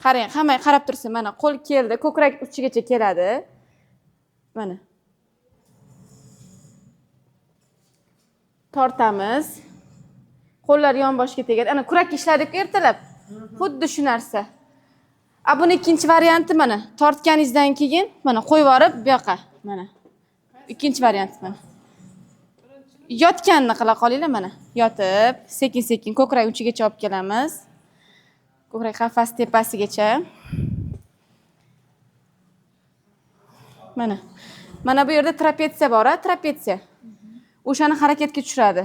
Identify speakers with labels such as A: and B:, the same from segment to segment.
A: Qarang, hamma qarab tursin. Mana qo'l keldi, ko'krak uchigacha keladi. Mana. Tortamiz. Qo'llar yonboshga tegadi. Ana kurak ishladik ertalab. Xuddi shu narsa. Buni ikkinchi varianti mana. Tortganingizdan keyin mana qo'yib yorib bu yoqqa. Mana. Ikkinchi variant mana. Yotganini qila qolinglar mana. Yotib, sekin-sekin ko'krak uchigacha olib kelamiz. Ko'krak qafas tepasigacha. Mana. Mana bu yerda trapetsiya bor, trapetsiya. O'shani harakatga tushiradi.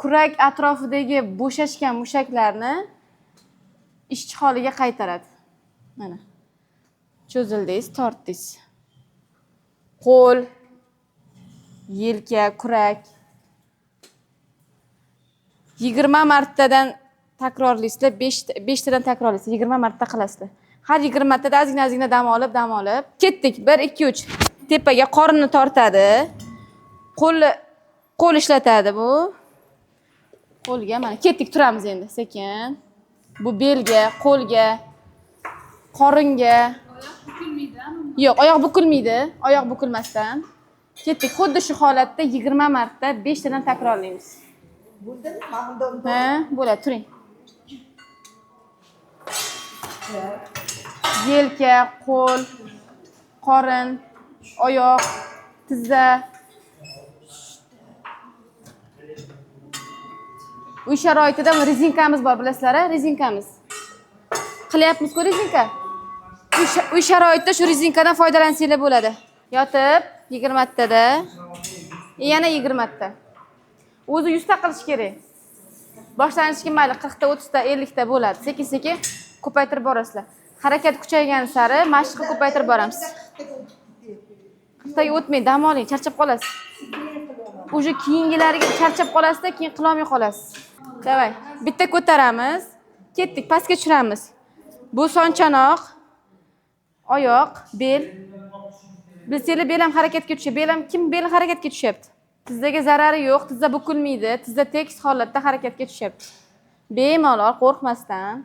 A: Kurak atrofidagi bo'shashgan mushaklarni ishchi holiga qaytaradi. Mana. Cho'zildingiz, tortdingiz. Qo'l, yelka, kurak 20 martadan takrorlaysizlar, 5 tadan takrorlaysizlar, 20 marta qilasizlar. Har 20 martada ozgina dam olib. Ketdik. 1 2 3. Tepaga qorinni tortadi. Qo'l ishlatadi bu. Qo'lga mana ketdik, turamiz endi sekin. Bu belga, qo'lga, qoringa.
B: Oyoq bukilmaydi.
A: Yo'q, oyoq bukilmaydi. Oyoq bukilmasdan. Ketdik. Xuddi shu holatda 20 marta 5 tadan takrorlaymiz.
C: Bo'ldimi? Mana
A: Ha, bo'ladi, turing. Yelka, qo'l, qorin, oyoq, tizza. Uy sharoitida rezinkamiz bor, bilasizlar-a? Rezinkamiz. Qilyapmiz-ku rezinka. Uy sharoitida shu rezinkadan foydalansanglar bo'ladi. Yotib 20 martada, yana 20 marta. O'zi 100 ta qilish kerak. Boshlanishga mayli 40 ta, 30 ta, 50 ta bo'ladi. Sekin-sekin ko'paytirib borasizlar. Harakat kuchaygan sari mashqni ko'paytirib boramiz. 40 taga o'tmang, dam oling, charchab qolasiz. O'sha keyingilariga charchab qolasizda, keyin qila olmay qolasiz. Davay, bitta ko'taramiz. Ketdik, pastga tushiramiz. Bu sonchanoq, oyoq, bel. Bilsanglar, bel ham harakatga tushadi. Kim bel harakatga tushyapti? Tizzaga zarari yo'q, tizza bukilmaydi, tizza tekis holatda harakatga tushyapti. Bemalol, qo'rqmasdan.